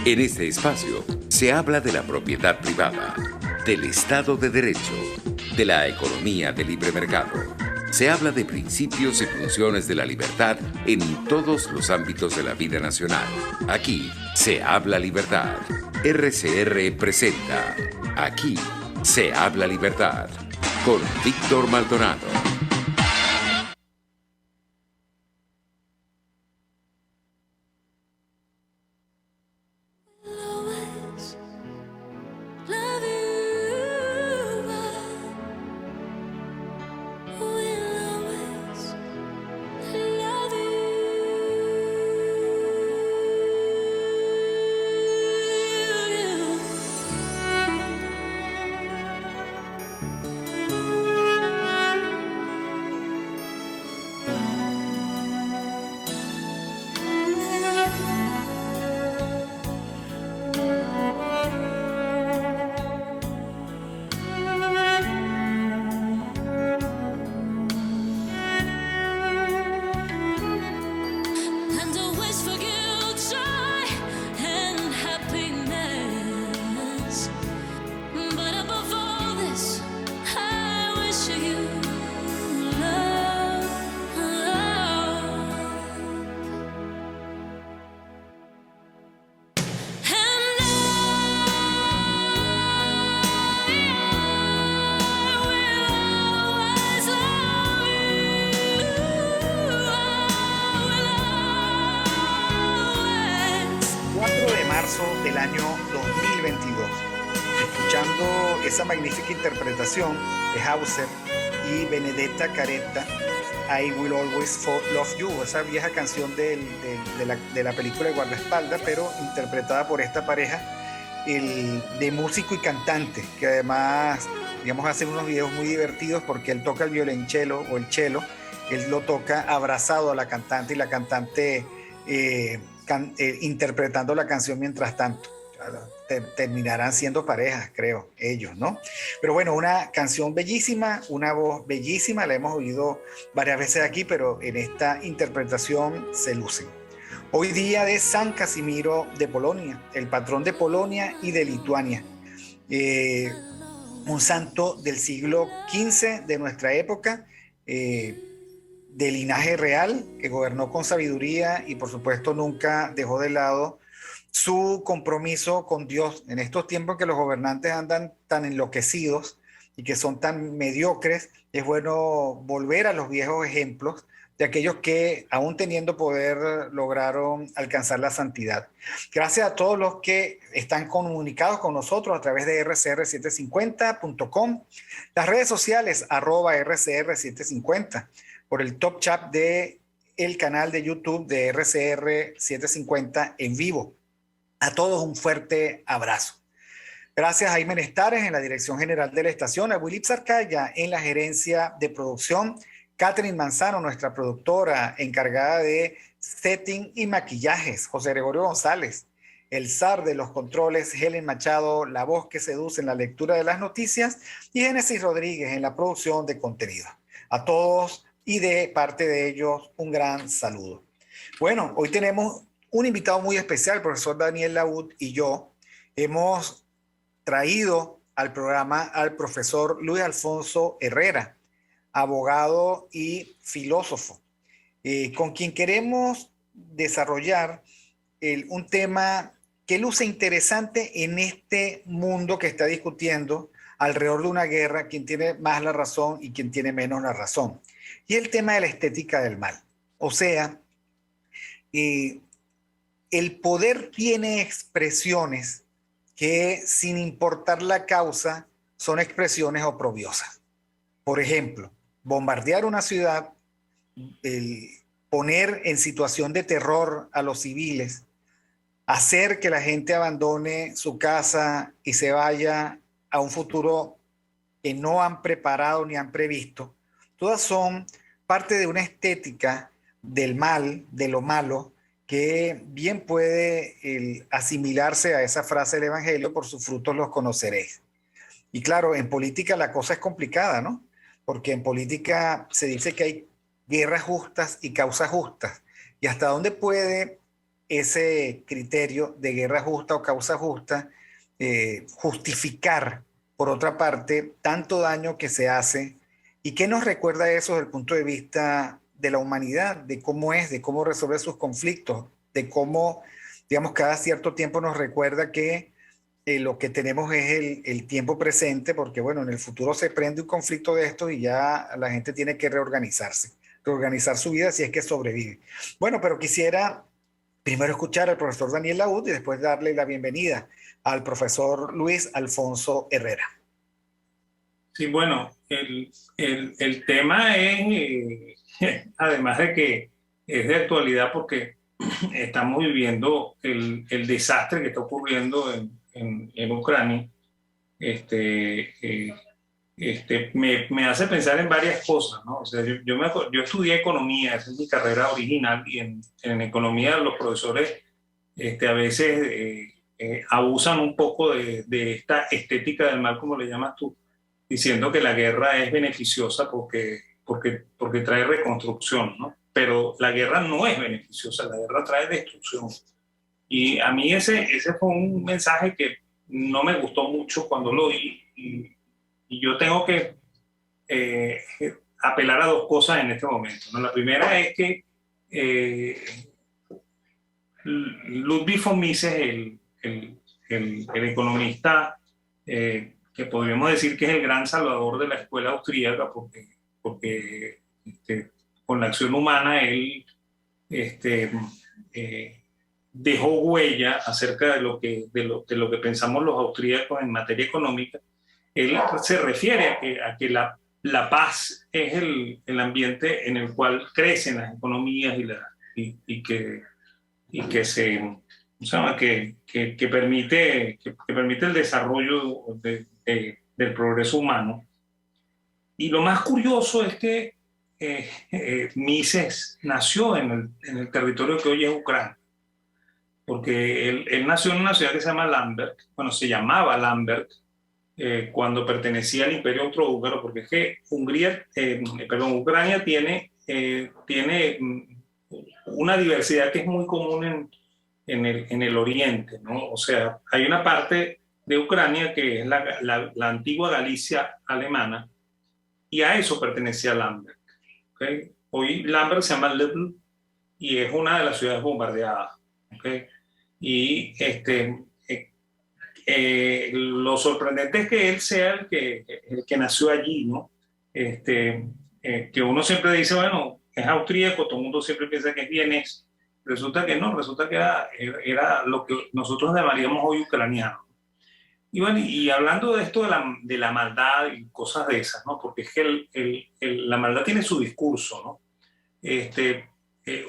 En este espacio se habla de la propiedad privada, del Estado de Derecho, de la economía de libre mercado. Se habla de principios y funciones de la libertad en todos los ámbitos de la vida nacional. Aquí se habla libertad. RCR presenta Aquí se habla libertad con Víctor Maldonado. Del año 2022, escuchando esa magnífica interpretación de Hauser y Benedetta Caretta, I Will Always Love You, esa vieja canción de la película de Guardaespaldas, pero interpretada por esta pareja de músico y cantante, que además, digamos, hacen unos videos muy divertidos porque él toca el violonchelo o el cello, él lo toca abrazado a la cantante y la cantante interpretando la canción mientras tanto. Terminarán siendo parejas, creo, ellos, ¿no? Pero bueno, una canción bellísima, una voz bellísima, la hemos oído varias veces aquí, pero en esta interpretación se lucen. Hoy día de San Casimiro de Polonia, el patrón de Polonia y de Lituania. Un santo del siglo XV de nuestra época, de linaje real, que gobernó con sabiduría y por supuesto nunca dejó de lado su compromiso con Dios. En estos tiempos que los gobernantes andan tan enloquecidos y que son tan mediocres, es bueno volver a los viejos ejemplos de aquellos que, aún teniendo poder, lograron alcanzar la santidad. Gracias a todos los que están comunicados con nosotros a través de rcr750.com, las redes sociales @rcr750, por el top chat de el canal de YouTube de RCR 750 en vivo. A todos un fuerte abrazo. Gracias a Jaime Nestares en la dirección general de la estación, a Willy Zarcaya en la gerencia de producción, Catherine Manzano, nuestra productora encargada de setting y maquillajes, José Gregorio González, el zar de los controles, Helen Machado, la voz que seduce en la lectura de las noticias, y Génesis Rodríguez en la producción de contenido. A todos y de parte de ellos un gran saludo. Bueno, hoy tenemos un invitado muy especial, el profesor Daniel Laud y yo hemos traído al programa al profesor Luis Alfonso Herrera, abogado y filósofo, con quien queremos desarrollar un tema que luce interesante en este mundo que está discutiendo alrededor de una guerra, quien tiene más la razón y quien tiene menos la razón. Y el tema de la estética del mal. O sea, el poder tiene expresiones que, sin importar la causa, son expresiones oprobiosas. Por ejemplo, bombardear una ciudad, poner en situación de terror a los civiles, hacer que la gente abandone su casa y se vaya a un futuro que no han preparado ni han previsto, todas son parte de una estética del mal, de lo malo, que bien puede asimilarse a esa frase del Evangelio: por sus frutos los conoceréis. Y claro, en política la cosa es complicada, ¿no? Porque en política se dice que hay guerras justas y causas justas. ¿Y hasta dónde puede ese criterio de guerra justa o causa justa, justificar, por otra parte, tanto daño que se hace? ¿Y qué nos recuerda eso desde el punto de vista de la humanidad, de cómo es, de cómo resolver sus conflictos, de cómo, digamos, cada cierto tiempo nos recuerda que lo que tenemos es el tiempo presente, porque bueno, en el futuro se prende un conflicto de estos y ya la gente tiene que reorganizarse, reorganizar su vida si es que sobrevive? Bueno, pero quisiera primero escuchar al profesor Daniel Laud y después darle la bienvenida al profesor Luis Alfonso Herrera. Sí, bueno, el tema es, además de que es de actualidad porque estamos viviendo el desastre que está ocurriendo en Ucrania. Me hace pensar en varias cosas, ¿no? O sea, yo estudié economía, esa es mi carrera original, y en economía los profesores a veces abusan un poco de esta estética del mal, como le llamas tú, diciendo que la guerra es beneficiosa porque trae reconstrucción, ¿no? Pero la guerra no es beneficiosa, la guerra trae destrucción. Y a mí ese fue un mensaje que no me gustó mucho cuando lo oí, y yo tengo que eh, apelar a dos cosas en este momento, ¿no? La primera es que Ludwig von Mises, el economista que podríamos decir que es el gran salvador de la escuela austríaca, porque con la acción humana él dejó huella acerca de lo que pensamos los austríacos en materia económica. Él se refiere a que la paz es el ambiente en el cual crecen las economías y que se, o sea, que permite el desarrollo del progreso humano. Y lo más curioso es que Mises nació en el territorio que hoy es Ucrania, porque él nació en una ciudad que se llama Lamberg, bueno, se llamaba Lamberg, cuando pertenecía al Imperio Austrohúngaro, porque es que Ucrania tiene una diversidad que es muy común en el oriente, ¿no? O sea, hay una parte de Ucrania que es la antigua Galicia alemana, y a eso pertenecía Lamberg. ¿Okay? Hoy Lamberg se llama Lidl y es una de las ciudades bombardeadas. ¿Okay? Y lo sorprendente es que él sea el que nació allí, ¿no? Que uno siempre dice, bueno, es austríaco, todo el mundo siempre piensa que es vienés. Resulta que no, resulta que era lo que nosotros llamaríamos hoy ucraniano. Y bueno, y hablando de esto de la maldad y cosas de esas, ¿no? Porque es que la maldad tiene su discurso, ¿no?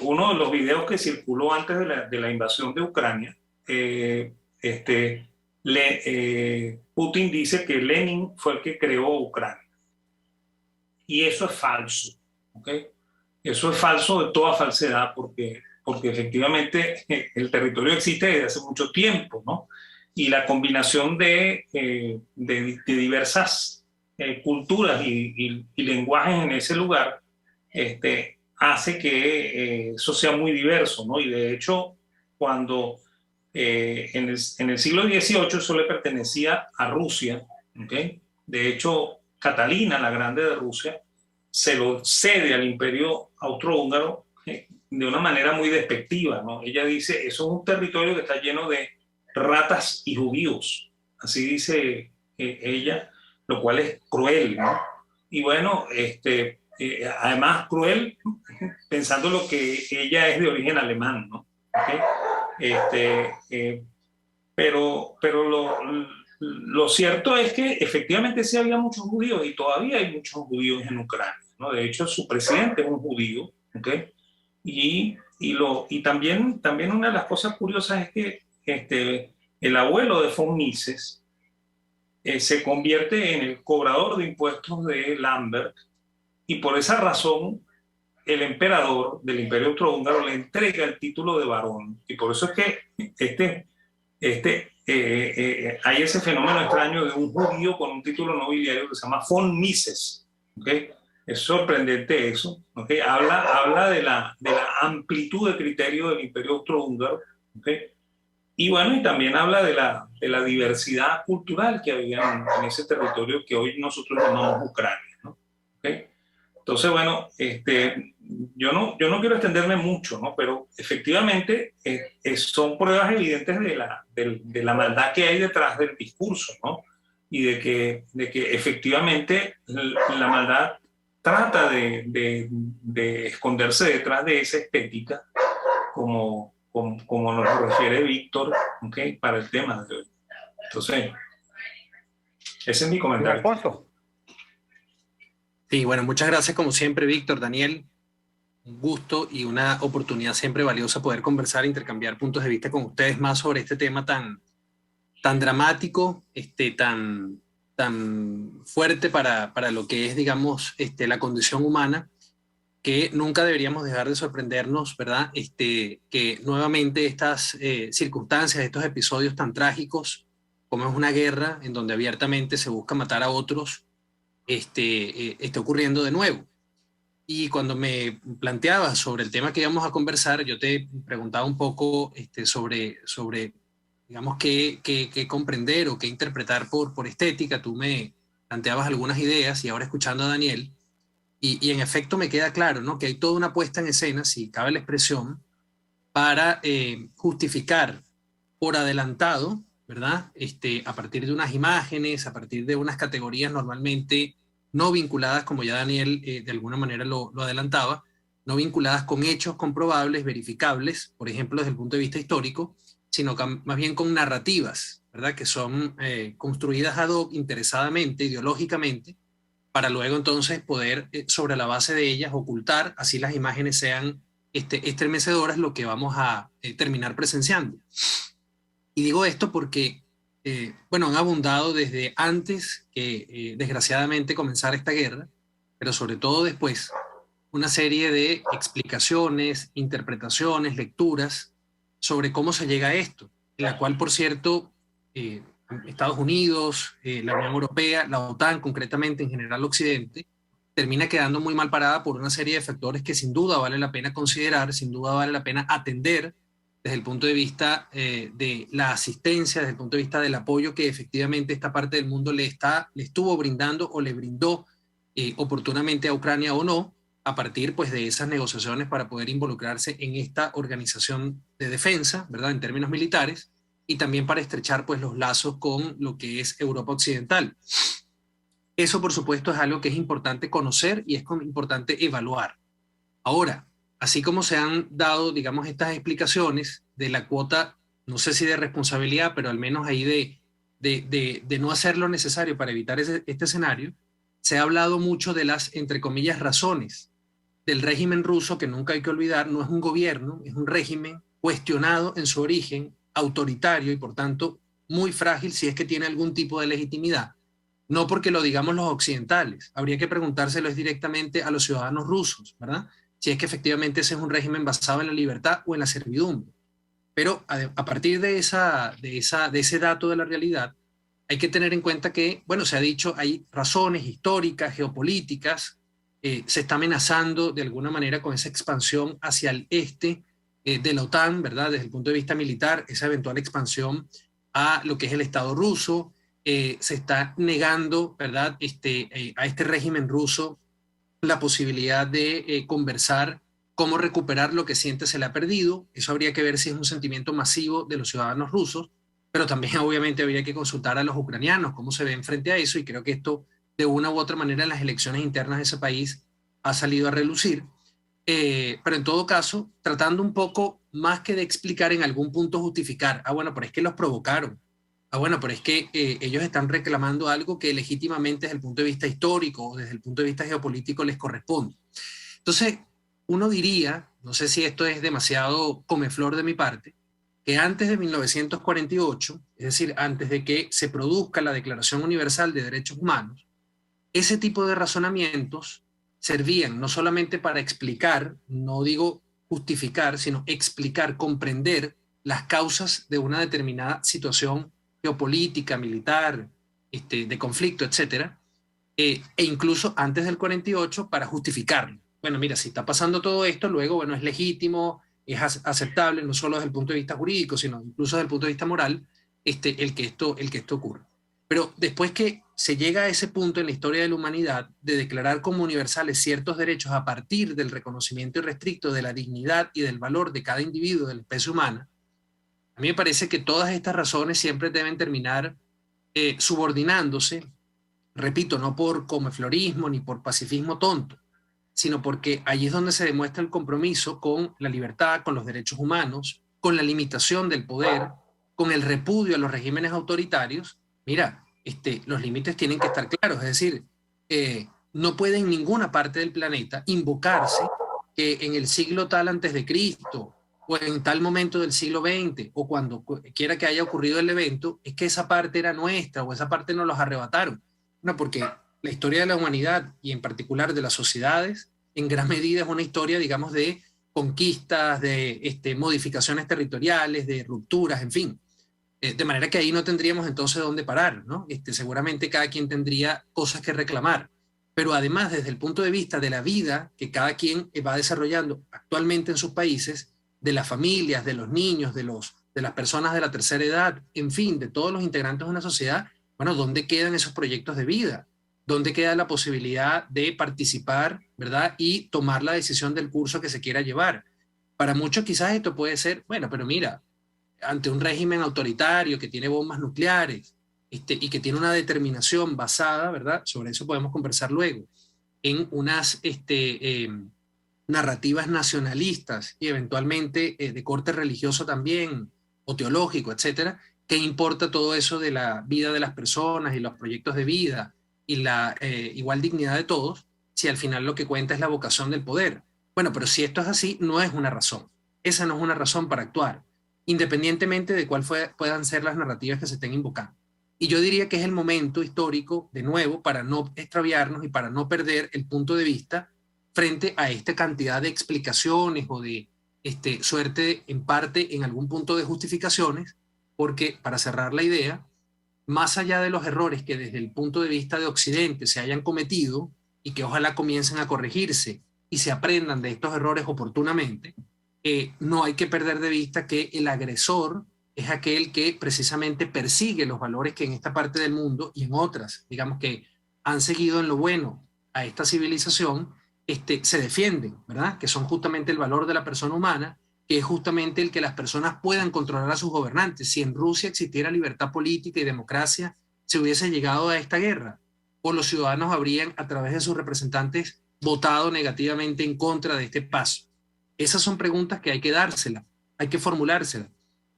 Uno de los videos que circuló antes de la invasión de Ucrania, Putin dice que Lenin fue el que creó Ucrania. Y eso es falso, ¿ok? Eso es falso de toda falsedad porque efectivamente el territorio existe desde hace mucho tiempo, ¿no? Y la combinación de diversas culturas y lenguajes en ese lugar hace que eso sea muy diverso, ¿no? Y de hecho, cuando en el siglo XVIII eso le pertenecía a Rusia, ¿okay? De hecho, Catalina, la Grande de Rusia, se lo cede al Imperio Austrohúngaro de una manera muy despectiva, ¿no? Ella dice, eso es un territorio que está lleno de ratas y judíos, así dice ella, lo cual es cruel, ¿no? Y bueno, además cruel pensando lo que ella es de origen alemán, ¿no? ¿Okay? Pero lo cierto es que efectivamente sí había muchos judíos y todavía hay muchos judíos en Ucrania, ¿no? De hecho, su presidente es un judío, ¿okay? Y también una de las cosas curiosas es que el abuelo de von Mises se convierte en el cobrador de impuestos de Lamberg, y por esa razón el emperador del Imperio Austrohúngaro le entrega el título de barón. Y por eso es que hay ese fenómeno extraño de un judío con un título nobiliario que se llama von Mises, ¿okay? Es sorprendente eso, ¿okay? Habla de la amplitud de criterio del Imperio Austrohúngaro, ¿okay? Y bueno, y también habla de la diversidad cultural que había en ese territorio que hoy nosotros llamamos Ucrania, ¿no? ¿Okay? Entonces, bueno, yo no quiero extenderme mucho, ¿no? Pero efectivamente son pruebas evidentes de la maldad que hay detrás del discurso, ¿no? Y de que efectivamente la maldad trata de esconderse detrás de esa estética, como nos refiere Víctor, ¿okay? Para el tema de hoy. Entonces, ese es mi comentario. Alfonso. Sí, bueno, muchas gracias como siempre, Víctor, Daniel. Un gusto y una oportunidad siempre valiosa poder conversar, intercambiar puntos de vista con ustedes más sobre este tema tan dramático, tan fuerte para lo que es, digamos, la condición humana, que nunca deberíamos dejar de sorprendernos, ¿verdad? Que nuevamente estas circunstancias, estos episodios tan trágicos, como es una guerra en donde abiertamente se busca matar a otros, esté ocurriendo de nuevo. Y cuando me planteabas sobre el tema que íbamos a conversar, yo te preguntaba un poco sobre digamos, qué comprender o qué interpretar por estética. Tú me planteabas algunas ideas y ahora escuchando a Daniel, y en efecto me queda claro, ¿no? Que hay toda una puesta en escena, si cabe la expresión, para justificar por adelantado, ¿verdad? A partir de unas imágenes, a partir de unas categorías normalmente no vinculadas, como ya Daniel de alguna manera lo adelantaba, no vinculadas con hechos comprobables, verificables, por ejemplo, desde el punto de vista histórico, sino que más bien con narrativas, ¿verdad? Que son construidas ad hoc, interesadamente, ideológicamente, para luego entonces poder, sobre la base de ellas, ocultar, así las imágenes sean estremecedoras, lo que vamos a terminar presenciando. Y digo esto porque, bueno, han abundado desde antes que desgraciadamente comenzara esta guerra, pero sobre todo después, una serie de explicaciones, interpretaciones, lecturas sobre cómo se llega a esto, en la cual, por cierto, Estados Unidos, la Unión Europea, la OTAN, concretamente en general Occidente, termina quedando muy mal parada por una serie de factores que sin duda vale la pena considerar, sin duda vale la pena atender desde el punto de vista de la asistencia, desde el punto de vista del apoyo que efectivamente esta parte del mundo le estuvo brindando o le brindó oportunamente a Ucrania o no, a partir pues de esas negociaciones para poder involucrarse en esta organización de defensa, ¿verdad? En términos militares, y también para estrechar pues los lazos con lo que es Europa Occidental. Eso, por supuesto, es algo que es importante conocer y es importante evaluar. Ahora, así como se han dado, digamos, estas explicaciones de la cuota, no sé si de responsabilidad, pero al menos ahí de no hacer lo necesario para evitar este escenario, se ha hablado mucho de las, entre comillas, razones del régimen ruso, que nunca hay que olvidar, no es un gobierno, es un régimen cuestionado en su origen, autoritario y por tanto muy frágil si es que tiene algún tipo de legitimidad. No porque lo digamos los occidentales, habría que preguntárselo directamente a los ciudadanos rusos, ¿verdad? Si es que efectivamente ese es un régimen basado en la libertad o en la servidumbre. Pero a partir de ese dato de la realidad, hay que tener en cuenta que, bueno, se ha dicho, hay razones históricas, geopolíticas, se está amenazando de alguna manera con esa expansión hacia el este de la OTAN, ¿verdad? Desde el punto de vista militar, esa eventual expansión a lo que es el Estado ruso, se está negando, ¿verdad? A este régimen ruso la posibilidad de conversar cómo recuperar lo que siente se le ha perdido. Eso habría que ver si es un sentimiento masivo de los ciudadanos rusos, pero también obviamente habría que consultar a los ucranianos cómo se ven frente a eso, y creo que esto de una u otra manera en las elecciones internas de ese país ha salido a relucir. Pero en todo caso, tratando un poco más que de explicar en algún punto justificar, bueno, pero es que los provocaron, bueno, pero es que ellos están reclamando algo que legítimamente desde el punto de vista histórico o desde el punto de vista geopolítico les corresponde. Entonces, uno diría, no sé si esto es demasiado comeflor de mi parte, que antes de 1948, es decir, antes de que se produzca la Declaración Universal de Derechos Humanos, ese tipo de razonamientos servían no solamente para explicar, no digo justificar, sino explicar, comprender las causas de una determinada situación geopolítica, militar, de conflicto, etcétera, e incluso antes del 48 para justificarlo. Bueno, mira, si está pasando todo esto, luego, bueno, es legítimo, es aceptable, no solo desde el punto de vista jurídico, sino incluso desde el punto de vista moral, el que esto ocurra. Pero después que se llega a ese punto en la historia de la humanidad de declarar como universales ciertos derechos a partir del reconocimiento irrestricto de la dignidad y del valor de cada individuo de la especie humana, a mí me parece que todas estas razones siempre deben terminar subordinándose, repito, no por comeflorismo ni por pacifismo tonto, sino porque ahí es donde se demuestra el compromiso con la libertad, con los derechos humanos, con la limitación del poder, con el repudio a los regímenes autoritarios. Mira, los límites tienen que estar claros, es decir, no puede en ninguna parte del planeta invocarse que en el siglo tal antes de Cristo o en tal momento del siglo XX o cuando quiera que haya ocurrido el evento, es que esa parte era nuestra o esa parte nos los arrebataron. No, porque la historia de la humanidad y en particular de las sociedades, en gran medida es una historia, digamos, de conquistas, de modificaciones territoriales, de rupturas, en fin. De manera que ahí no tendríamos entonces dónde parar, ¿no? Seguramente cada quien tendría cosas que reclamar. Pero además, desde el punto de vista de la vida que cada quien va desarrollando actualmente en sus países, de las familias, de los niños, de las personas de la tercera edad, en fin, de todos los integrantes de una sociedad, bueno, ¿dónde quedan esos proyectos de vida? ¿Dónde queda la posibilidad de participar, ¿verdad? Y tomar la decisión del curso que se quiera llevar? Para muchos quizás esto puede ser, bueno, pero mira, ante un régimen autoritario que tiene bombas nucleares y que tiene una determinación basada, ¿verdad? Sobre eso podemos conversar luego, en unas narrativas nacionalistas y eventualmente de corte religioso también, o teológico, etcétera. ¿Qué importa todo eso de la vida de las personas y los proyectos de vida y la igual dignidad de todos si al final lo que cuenta es la vocación del poder? Bueno, pero si esto es así, no es una razón. Esa no es una razón para actuar, independientemente de cuál puedan ser las narrativas que se estén invocando. Y yo diría que es el momento histórico, de nuevo, para no extraviarnos y para no perder el punto de vista frente a esta cantidad de explicaciones o de suerte, en parte, en algún punto de justificaciones, porque, para cerrar la idea, más allá de los errores que desde el punto de vista de Occidente se hayan cometido y que ojalá comiencen a corregirse y se aprendan de estos errores oportunamente, no hay que perder de vista que el agresor es aquel que precisamente persigue los valores que en esta parte del mundo y en otras, digamos, que han seguido en lo bueno a esta civilización, se defienden, ¿verdad? Que son justamente el valor de la persona humana, que es justamente el que las personas puedan controlar a sus gobernantes. Si en Rusia existiera libertad política y democracia, se hubiese llegado a esta guerra, o los ciudadanos habrían, a través de sus representantes, votado negativamente en contra de este paso. Esas son preguntas que hay que dárselas, hay que formulárselas.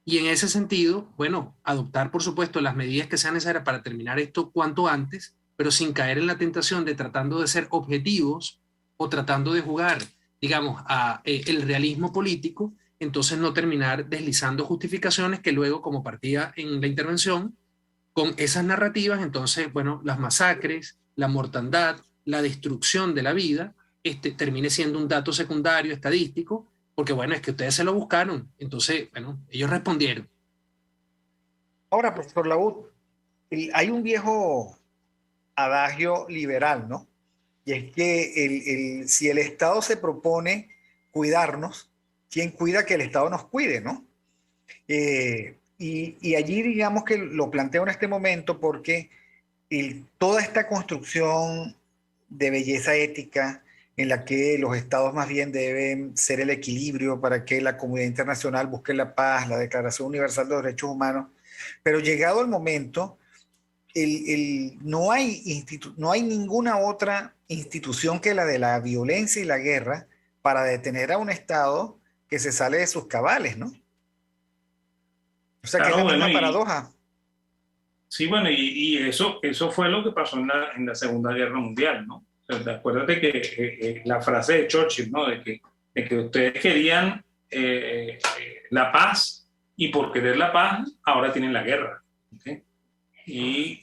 Y en ese sentido, bueno, adoptar, por supuesto, las medidas que sean necesarias para terminar esto cuanto antes, pero sin caer en la tentación de tratando de ser objetivos o tratando de jugar, digamos, a el realismo político, entonces no terminar deslizando justificaciones que luego, como partía en la intervención, con esas narrativas, entonces, bueno, las masacres, la mortandad, la destrucción de la vida, termine siendo un dato secundario, estadístico, porque bueno, es que ustedes se lo buscaron, entonces, bueno, ellos respondieron. Ahora, profesor Laúd, hay un viejo adagio liberal, ¿no? Y es que si el Estado se propone cuidarnos, ¿quién cuida que el Estado nos cuide, no? Y allí digamos que lo planteo en este momento porque toda esta construcción de belleza ética en la que los estados más bien deben ser el equilibrio para que la comunidad internacional busque la paz, la Declaración Universal de los Derechos Humanos, pero llegado el momento, no hay ninguna otra institución que la de la violencia y la guerra para detener a un Estado que se sale de sus cabales, ¿no? O sea, claro, que es la misma paradoja. Sí, bueno, y eso fue lo que pasó en la Segunda Guerra Mundial, ¿no? O sea, acuérdate que la frase de Churchill, ¿no? De que ustedes querían la paz y por querer la paz ahora tienen la guerra, ¿okay? Y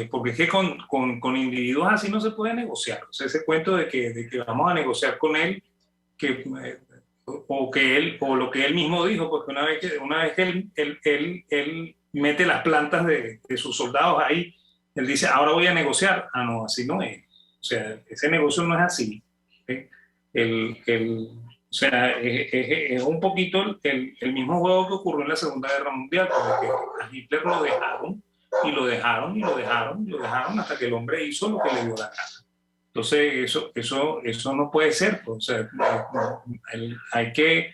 porque es que con individuos así no se puede negociar. O sea, ese cuento de que vamos a negociar con él, o lo que él mismo dijo, porque una vez que él mete las plantas de sus soldados ahí, él dice, ahora voy a negociar. Ah, no, así no es. O sea, ese negocio no es así. ¿Okay? O sea, es un poquito el mismo juego que ocurrió en la Segunda Guerra Mundial, porque a Hitler lo dejaron y lo dejaron y lo dejaron y lo dejaron hasta que el hombre hizo lo que le dio la gana. Entonces, eso no puede ser. Pues, o sea, hay que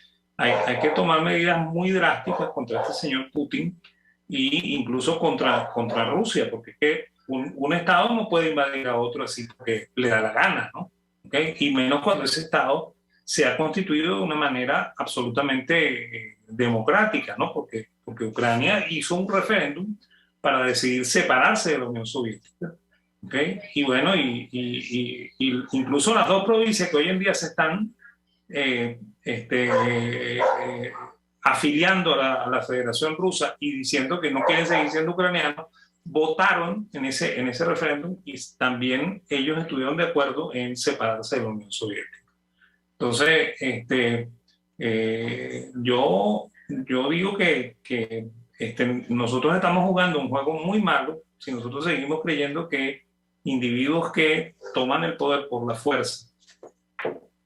tomar medidas muy drásticas contra este señor Putin e incluso contra Rusia, porque es que un Estado no puede invadir a otro así porque le da la gana, ¿no? ¿Okay? Y menos cuando ese Estado se ha constituido de una manera absolutamente democrática, ¿no? Porque Ucrania hizo un referéndum para decidir separarse de la Unión Soviética. ¿Okay? Y bueno, y incluso las dos provincias que hoy en día se están afiliando a la Federación Rusa y diciendo que no quieren seguir siendo ucranianos, votaron en ese referéndum y también ellos estuvieron de acuerdo en separarse de la Unión Soviética. Entonces, yo digo que nosotros estamos jugando un juego muy malo si nosotros seguimos creyendo que individuos que toman el poder por la fuerza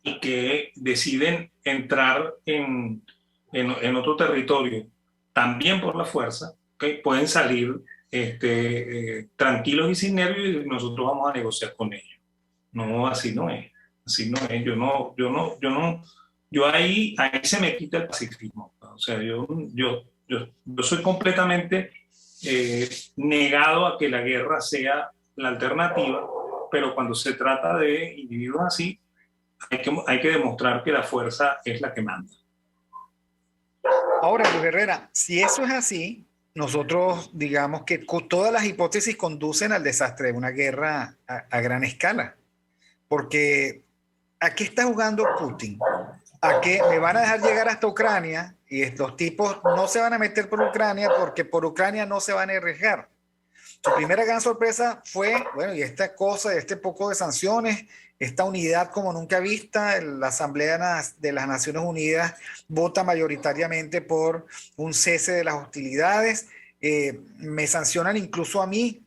y que deciden entrar en otro territorio también por la fuerza, ¿okay? Pueden salir tranquilos y sin nervios y nosotros vamos a negociar con ellos. No, así no es. Así no es. Yo ahí se me quita el pacifismo. O sea, yo soy completamente negado a que la guerra sea la alternativa, pero cuando se trata de individuos así, hay que demostrar que la fuerza es la que manda. Ahora, Luis Herrera, si eso es así, nosotros digamos que todas las hipótesis conducen al desastre de una guerra a gran escala, porque ¿a qué está jugando Putin? ¿A qué me van a dejar llegar hasta Ucrania? Y estos tipos no se van a meter por Ucrania porque por Ucrania no se van a arriesgar. Su primera gran sorpresa fue, bueno, y esta cosa, este poco de sanciones, esta unidad como nunca vista, la Asamblea de las Naciones Unidas vota mayoritariamente por un cese de las hostilidades, me sancionan incluso a mí,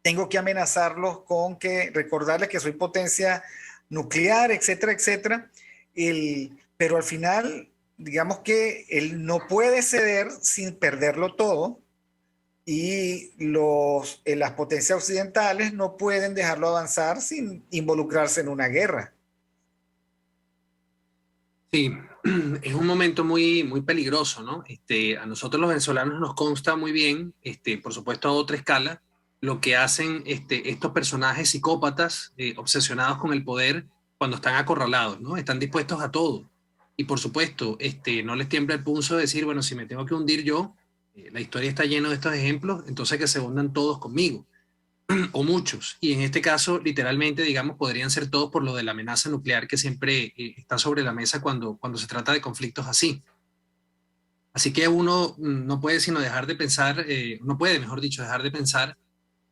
tengo que amenazarlos con recordarles que soy potencia nuclear, etcétera, etcétera, pero al final, digamos que él no puede ceder sin perderlo todo, y las potencias occidentales no pueden dejarlo avanzar sin involucrarse en una guerra. Sí, es un momento muy, muy peligroso, ¿no? A nosotros los venezolanos nos consta muy bien, por supuesto a otra escala, lo que hacen estos personajes psicópatas obsesionados con el poder cuando están acorralados, ¿no? Están dispuestos a todo. Y por supuesto, no les tiembla el pulso de decir, bueno, si me tengo que hundir yo, la historia está llena de estos ejemplos, entonces que se hundan todos conmigo, o muchos. Y en este caso, literalmente, digamos, podrían ser todos por lo de la amenaza nuclear que siempre está sobre la mesa cuando se trata de conflictos así. Así que uno no puede sino dejar de pensar, no puede, mejor dicho, dejar de pensar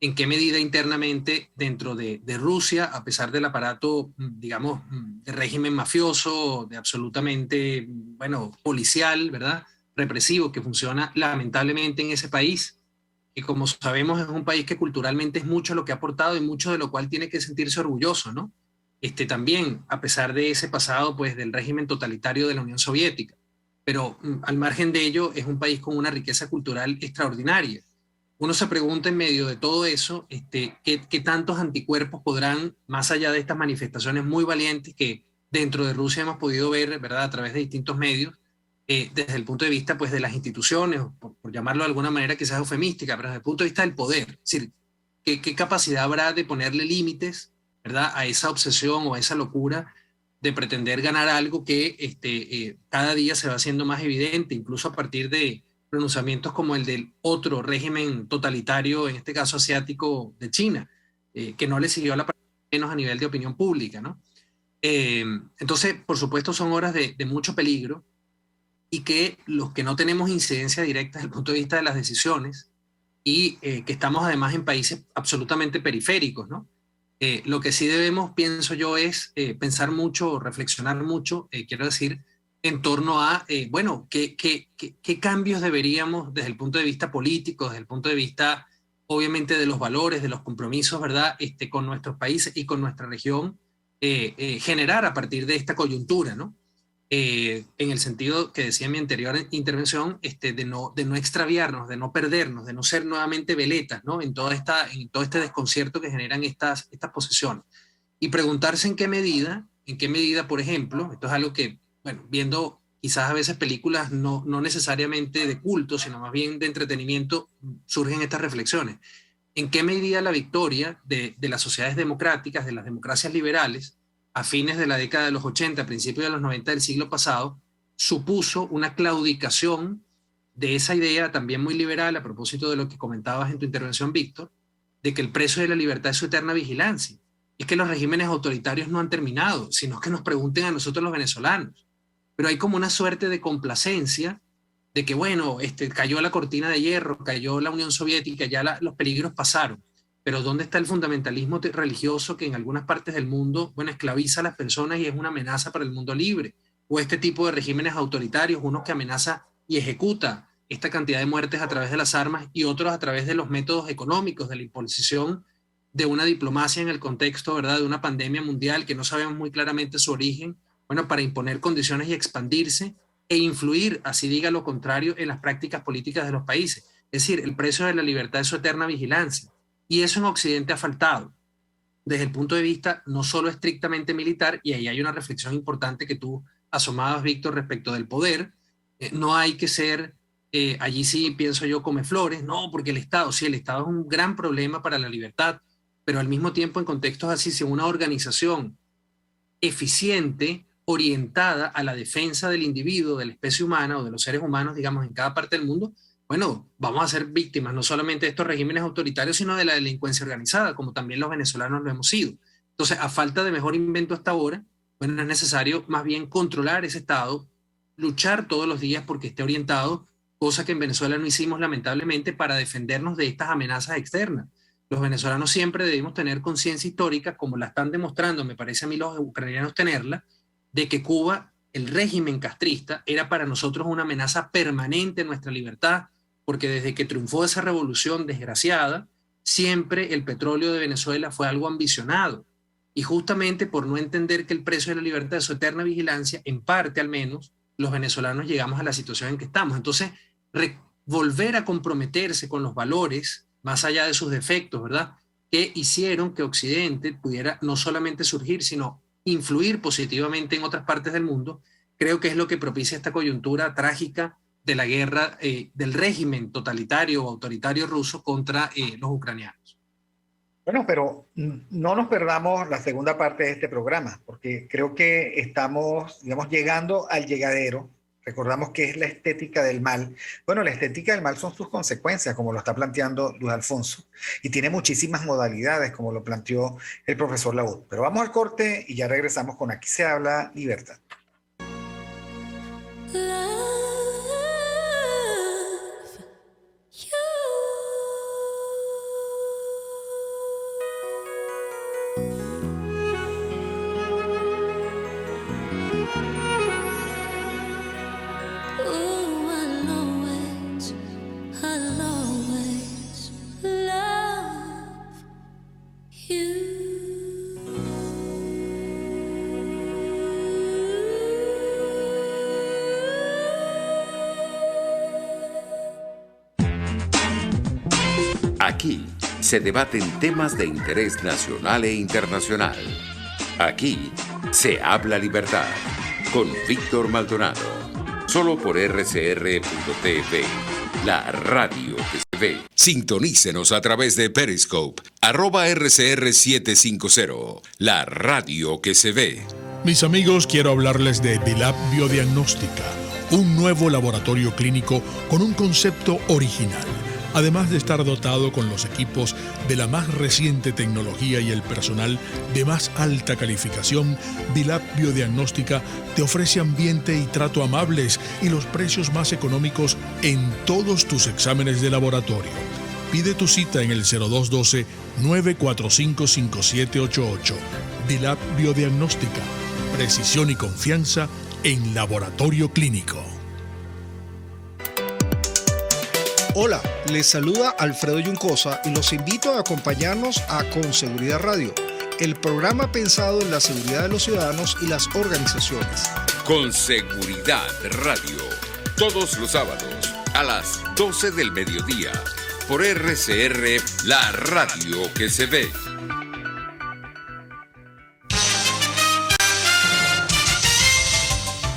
en qué medida internamente dentro de Rusia, a pesar del aparato, digamos, de régimen mafioso, de absolutamente, bueno, policial, ¿verdad?, represivo que funciona lamentablemente en ese país, que como sabemos es un país que culturalmente es mucho lo que ha aportado y mucho de lo cual tiene que sentirse orgulloso, ¿no? También, a pesar de ese pasado, pues, del régimen totalitario de la Unión Soviética. Pero al margen de ello, es un país con una riqueza cultural extraordinaria. Uno se pregunta en medio de todo eso, ¿qué tantos anticuerpos podrán, más allá de estas manifestaciones muy valientes que dentro de Rusia hemos podido ver, ¿verdad?, a través de distintos medios, desde el punto de vista, pues, de las instituciones, por llamarlo de alguna manera quizás eufemística, pero desde el punto de vista del poder, es decir, ¿qué capacidad habrá de ponerle límites, ¿verdad?, a esa obsesión o a esa locura de pretender ganar algo que cada día se va haciendo más evidente, incluso a partir de pronunciamientos como el del otro régimen totalitario, en este caso asiático, de China, que no le siguió a la palabra, menos a nivel de opinión pública, ¿no? Entonces, por supuesto, son horas de mucho peligro, y que los que no tenemos incidencia directa desde el punto de vista de las decisiones y que estamos además en países absolutamente periféricos, ¿no? Lo que sí debemos, pienso yo, es pensar mucho, reflexionar mucho, quiero decir, en torno a, bueno, ¿qué cambios deberíamos desde el punto de vista político, desde el punto de vista obviamente de los valores, de los compromisos, ¿verdad? Con nuestros países y con nuestra región, generar a partir de esta coyuntura, ¿no? En el sentido que decía en mi anterior intervención, de no extraviarnos, de no perdernos, de no ser nuevamente veletas, ¿no? En todo este desconcierto que generan estas posiciones. Y preguntarse en qué medida, por ejemplo, esto es algo que, bueno, viendo quizás a veces películas no necesariamente de culto, sino más bien de entretenimiento, surgen estas reflexiones. ¿En qué medida la victoria de las sociedades democráticas, de las democracias liberales, a fines de la década de los 80, principios de los 90 del siglo pasado, supuso una claudicación de esa idea también muy liberal, a propósito de lo que comentabas en tu intervención, Víctor, de que el precio de la libertad es su eterna vigilancia? Es que los regímenes autoritarios no han terminado, sino que nos pregunten a nosotros los venezolanos. Pero hay como una suerte de complacencia de que, bueno, cayó la cortina de hierro, cayó la Unión Soviética, ya los peligros pasaron. Pero ¿dónde está el fundamentalismo religioso que en algunas partes del mundo, bueno, esclaviza a las personas y es una amenaza para el mundo libre? O este tipo de regímenes autoritarios, unos que amenaza y ejecuta esta cantidad de muertes a través de las armas y otros a través de los métodos económicos, de la imposición de una diplomacia en el contexto, ¿verdad?, de una pandemia mundial que no sabemos muy claramente su origen, bueno, para imponer condiciones y expandirse e influir, así diga lo contrario, en las prácticas políticas de los países. Es decir, el precio de la libertad es su eterna vigilancia. Y eso en Occidente ha faltado, desde el punto de vista no solo estrictamente militar, y ahí hay una reflexión importante que tú asomabas, Víctor, respecto del poder. No hay que ser, allí sí pienso yo, come flores, no, porque el Estado es un gran problema para la libertad, pero al mismo tiempo en contextos así, si una organización eficiente, orientada a la defensa del individuo, de la especie humana o de los seres humanos, digamos, en cada parte del mundo, bueno, vamos a ser víctimas no solamente de estos regímenes autoritarios, sino de la delincuencia organizada, como también los venezolanos lo hemos sido. Entonces, a falta de mejor invento hasta ahora, bueno, es necesario más bien controlar ese Estado, luchar todos los días porque esté orientado, cosa que en Venezuela no hicimos lamentablemente, para defendernos de estas amenazas externas. Los venezolanos siempre debemos tener conciencia histórica, como la están demostrando, me parece a mí los ucranianos tenerla, de que Cuba, el régimen castrista, era para nosotros una amenaza permanente en nuestra libertad, porque desde que triunfó esa revolución desgraciada, siempre el petróleo de Venezuela fue algo ambicionado. Y justamente por no entender que el precio de la libertad es su eterna vigilancia, en parte al menos, los venezolanos llegamos a la situación en que estamos. Entonces, volver a comprometerse con los valores, más allá de sus defectos, ¿verdad?, que hicieron que Occidente pudiera no solamente surgir, sino influir positivamente en otras partes del mundo, creo que es lo que propicia esta coyuntura trágica de la guerra del régimen totalitario o autoritario ruso contra los ucranianos. Bueno, pero no nos perdamos la segunda parte de este programa, porque creo que estamos, digamos, llegando al llegadero. Recordamos que es la estética del mal. Bueno, la estética del mal son sus consecuencias, como lo está planteando Luis Alfonso, y tiene muchísimas modalidades, como lo planteó el profesor Laud. Pero vamos al corte y ya regresamos con Aquí se habla libertad. Aquí se debaten temas de interés nacional e internacional. Aquí se habla libertad con Víctor Maldonado. Solo por RCR.tv, la radio que se ve. Sintonícenos a través de Periscope, @RCR750, la radio que se ve. Mis amigos, quiero hablarles de Dilab Biodiagnóstica, un nuevo laboratorio clínico con un concepto original. Además de estar dotado con los equipos de la más reciente tecnología y el personal de más alta calificación, Dilab Biodiagnóstica te ofrece ambiente y trato amables y los precios más económicos en todos tus exámenes de laboratorio. Pide tu cita en el 0212-945-5788. Dilab Biodiagnóstica, precisión y confianza en laboratorio clínico. Hola, les saluda Alfredo Yuncosa y los invito a acompañarnos a Con Seguridad Radio, el programa pensado en la seguridad de los ciudadanos y las organizaciones. Con Seguridad Radio, todos los sábados a las 12 del mediodía, por RCR, la radio que se ve.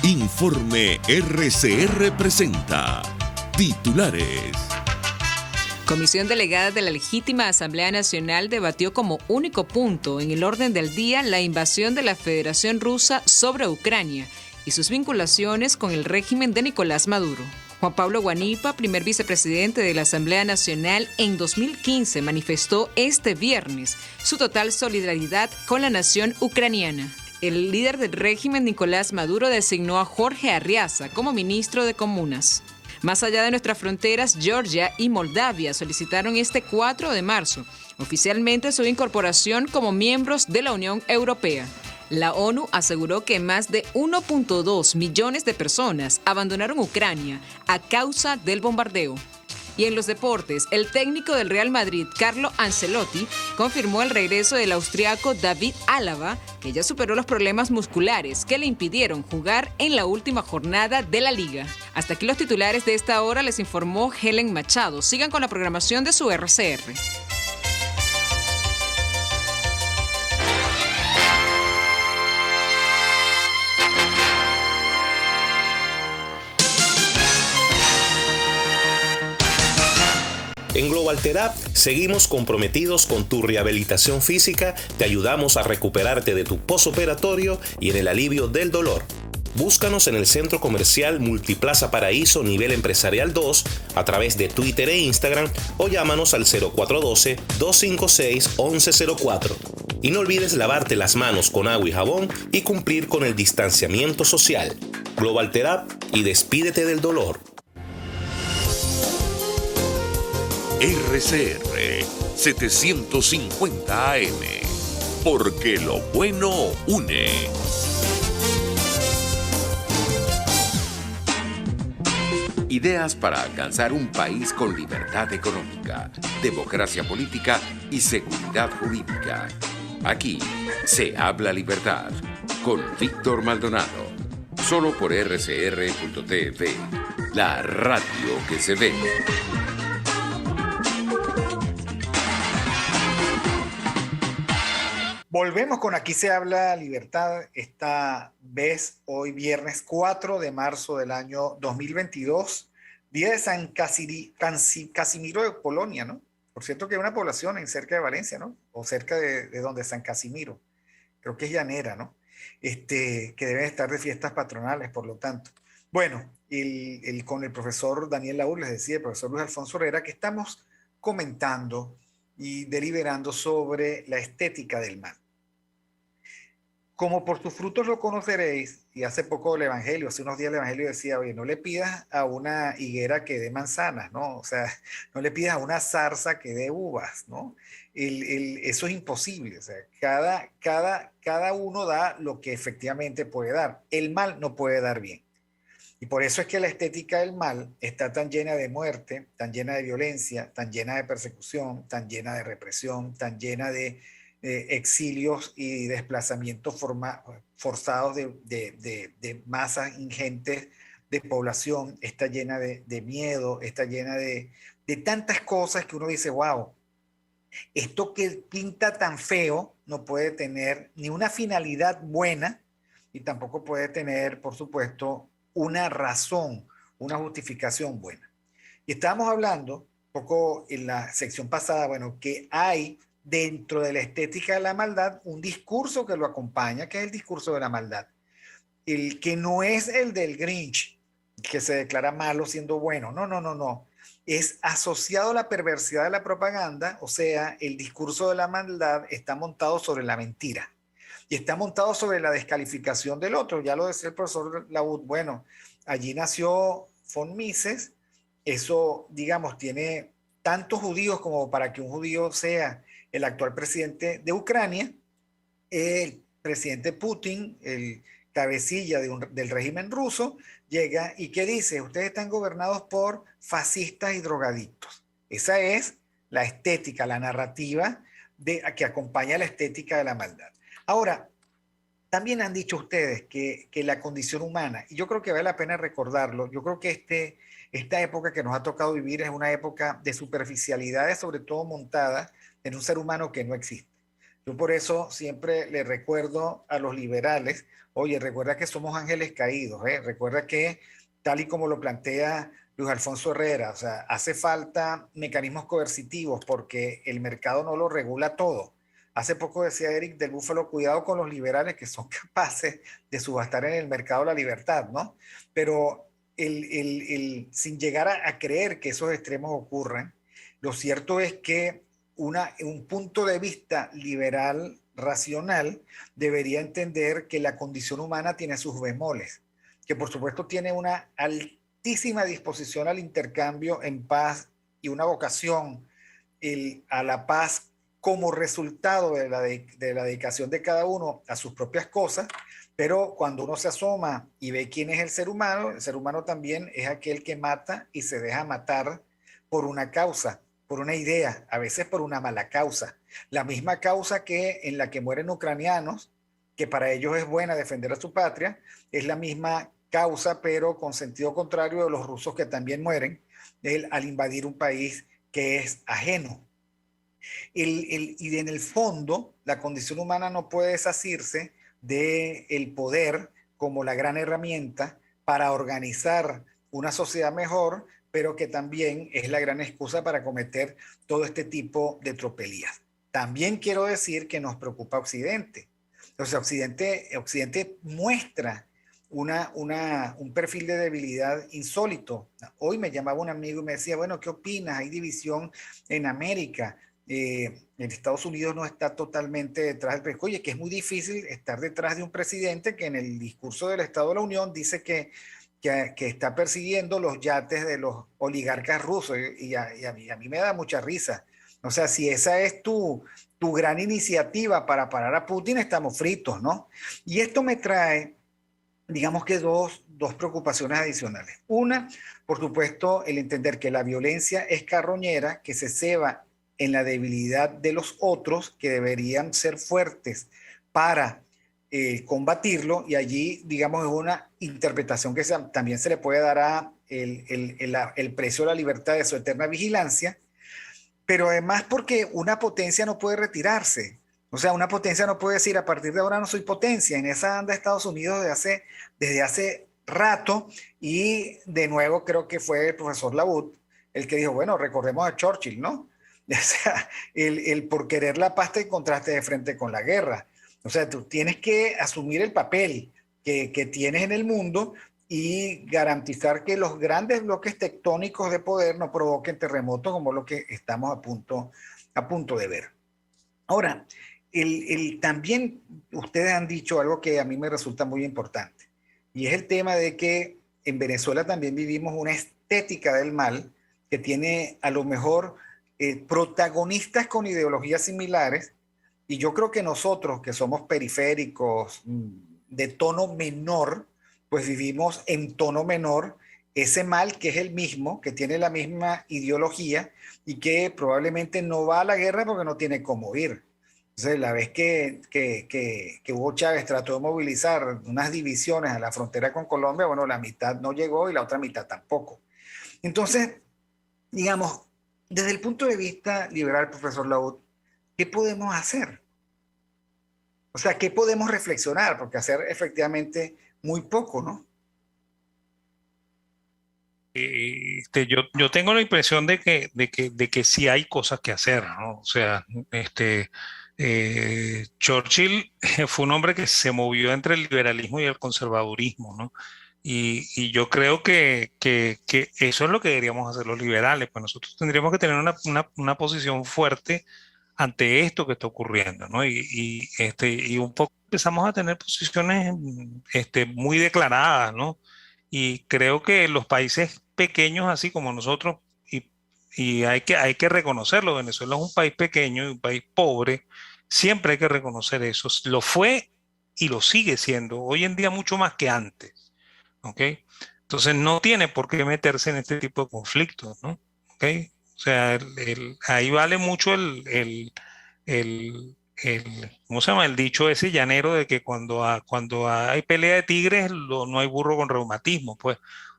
Informe RCR presenta titulares. Comisión Delegada de la Legítima Asamblea Nacional debatió como único punto en el orden del día la invasión de la Federación Rusa sobre Ucrania y sus vinculaciones con el régimen de Nicolás Maduro. Juan Pablo Guanipa, primer vicepresidente de la Asamblea Nacional en 2015, manifestó este viernes su total solidaridad con la nación ucraniana. El líder del régimen, Nicolás Maduro, designó a Jorge Arriaza como ministro de Comunas. Más allá de nuestras fronteras, Georgia y Moldavia solicitaron este 4 de marzo oficialmente su incorporación como miembros de la Unión Europea. La ONU aseguró que más de 1.2 millones de personas abandonaron Ucrania a causa del bombardeo. Y en los deportes, el técnico del Real Madrid, Carlo Ancelotti, confirmó el regreso del austriaco David Alaba, que ya superó los problemas musculares que le impidieron jugar en la última jornada de la Liga. Hasta aquí los titulares de esta hora, les informó Helen Machado. Sigan con la programación de su RCR. En Global Therapy seguimos comprometidos con tu rehabilitación física, te ayudamos a recuperarte de tu posoperatorio y en el alivio del dolor. Búscanos en el Centro Comercial Multiplaza Paraíso Nivel Empresarial 2 a través de Twitter e Instagram o llámanos al 0412-256-1104. Y no olvides lavarte las manos con agua y jabón y cumplir con el distanciamiento social. Global Therapy y despídete del dolor. RCR 750 AM, porque lo bueno une. Ideas para alcanzar un país con libertad económica, democracia política y seguridad jurídica. Aquí se habla libertad con Víctor Maldonado, solo por rcr.tv, la radio que se ve. Volvemos con Aquí se habla libertad, esta vez hoy viernes 4 de marzo del año 2022, día de San Casimiro de Polonia, ¿no? Por cierto que hay una población en cerca de Valencia, ¿no? O cerca de donde San Casimiro, creo que es llanera, ¿no? Que deben estar de fiestas patronales, por lo tanto. Bueno, con el profesor Daniel Laur, les decía, el profesor Luis Alfonso Herrera, que estamos comentando y deliberando sobre la estética del mal. Como por sus frutos lo conoceréis, y hace poco hace unos días el Evangelio decía, oye, no le pidas a una higuera que dé manzanas, ¿no? O sea, no le pidas a una zarza que dé uvas, ¿no? Eso es imposible, o sea, cada uno da lo que efectivamente puede dar. El mal no puede dar bien. Y por eso es que la estética del mal está tan llena de muerte, tan llena de violencia, tan llena de persecución, tan llena de represión, tan llena de exilios y desplazamientos forzados de masas ingentes de población, está llena de miedo, está llena de tantas cosas que uno dice, wow, esto que pinta tan feo no puede tener ni una finalidad buena y tampoco puede tener, por supuesto, una razón, una justificación buena. Y estábamos hablando un poco en la sección pasada, bueno, que hay dentro de la estética de la maldad un discurso que lo acompaña, que es el discurso de la maldad. El que no es el del Grinch, que se declara malo siendo bueno. No. Es asociado a la perversidad de la propaganda, o sea, el discurso de la maldad está montado sobre la mentira. Y está montado sobre la descalificación del otro. Ya lo decía el profesor Laud. Bueno, allí nació von Mises. Eso, digamos, tiene tantos judíos como para que un judío sea el actual presidente de Ucrania. El presidente Putin, cabecilla del régimen ruso, llega y ¿qué dice? Ustedes están gobernados por fascistas y drogadictos. Esa es la estética, la narrativa que acompaña la estética de la maldad. Ahora, también han dicho ustedes que la condición humana, y yo creo que vale la pena recordarlo, yo creo que esta época que nos ha tocado vivir es una época de superficialidades, sobre todo montada en un ser humano que no existe. Yo por eso siempre le recuerdo a los liberales, oye, recuerda que somos ángeles caídos, recuerda que tal y como lo plantea Luis Alfonso Herrera, o sea, hace falta mecanismos coercitivos porque el mercado no lo regula todo. Hace poco decía Eric del Búfalo, cuidado con los liberales que son capaces de subastar en el mercado la libertad, ¿no? Pero sin llegar a creer que esos extremos ocurran, lo cierto es que un punto de vista liberal, racional, debería entender que la condición humana tiene sus bemoles, que por supuesto tiene una altísima disposición al intercambio en paz y una vocación a la paz como resultado de la dedicación de cada uno a sus propias cosas, pero cuando uno se asoma y ve quién es el ser humano también es aquel que mata y se deja matar por una causa, por una idea, a veces por una mala causa. La misma causa en la que mueren ucranianos, que para ellos es buena defender a su patria, es la misma causa, pero con sentido contrario de los rusos que también mueren al invadir un país que es ajeno. Y en el fondo, la condición humana no puede desasirse del poder como la gran herramienta para organizar una sociedad mejor, pero que también es la gran excusa para cometer todo este tipo de tropelías. También quiero decir que nos preocupa Occidente. O sea, Occidente muestra un perfil de debilidad insólito. Hoy me llamaba un amigo y me decía, bueno, ¿qué opinas? Hay división en América. En Estados Unidos no está totalmente detrás del presidente. Oye, que es muy difícil estar detrás de un presidente que en el discurso del Estado de la Unión dice que está persiguiendo los yates de los oligarcas rusos y a mí me da mucha risa. O sea, si esa es tu gran iniciativa para parar a Putin, estamos fritos, ¿no? Y esto me trae, digamos que dos preocupaciones adicionales. Una, por supuesto, el entender que la violencia es carroñera, que se ceba en la debilidad de los otros, que deberían ser fuertes para combatirlo, y allí, digamos, es una interpretación que también se le puede dar a el precio de la libertad de su eterna vigilancia, pero además porque una potencia no puede retirarse. O sea, una potencia no puede decir, a partir de ahora no soy potencia. En esa anda Estados Unidos desde hace rato, y de nuevo creo que fue el profesor Labutt el que dijo, bueno, recordemos a Churchill, ¿no? O sea, el por querer la paz te encontraste de frente con la guerra. O sea, tú tienes que asumir el papel que tienes en el mundo y garantizar que los grandes bloques tectónicos de poder no provoquen terremotos como lo que estamos a punto de ver. Ahora, también ustedes han dicho algo que a mí me resulta muy importante, y es el tema de que en Venezuela también vivimos una estética del mal que tiene a lo mejor protagonistas con ideologías similares, y yo creo que nosotros que somos periféricos de tono menor, pues vivimos en tono menor ese mal que es el mismo, que tiene la misma ideología y que probablemente no va a la guerra porque no tiene cómo ir. Entonces, la vez que Hugo Chávez trató de movilizar unas divisiones a la frontera con Colombia, bueno, la mitad no llegó y la otra mitad tampoco. Entonces, digamos, desde el punto de vista liberal, profesor Labutt, ¿qué podemos hacer? O sea, ¿qué podemos reflexionar? Porque hacer efectivamente muy poco, ¿no? Yo tengo la impresión de que sí hay cosas que hacer, ¿no? O sea, Churchill fue un hombre que se movió entre el liberalismo y el conservadurismo, ¿no? Y yo creo que eso es lo que deberíamos hacer los liberales, pues nosotros tendríamos que tener una posición fuerte ante esto que está ocurriendo, ¿no? Y un poco empezamos a tener posiciones muy declaradas, ¿no? Y creo que los países pequeños, así como nosotros, y hay que reconocerlo, Venezuela es un país pequeño y un país pobre, siempre hay que reconocer eso. Lo fue y lo sigue siendo, hoy en día mucho más que antes, ¿ok? Entonces no tiene por qué meterse en este tipo de conflictos, ¿no? ¿Ok? O sea, ahí vale mucho ¿cómo se llama? El dicho ese llanero de que cuando hay pelea de tigres no hay burro con reumatismo, pues.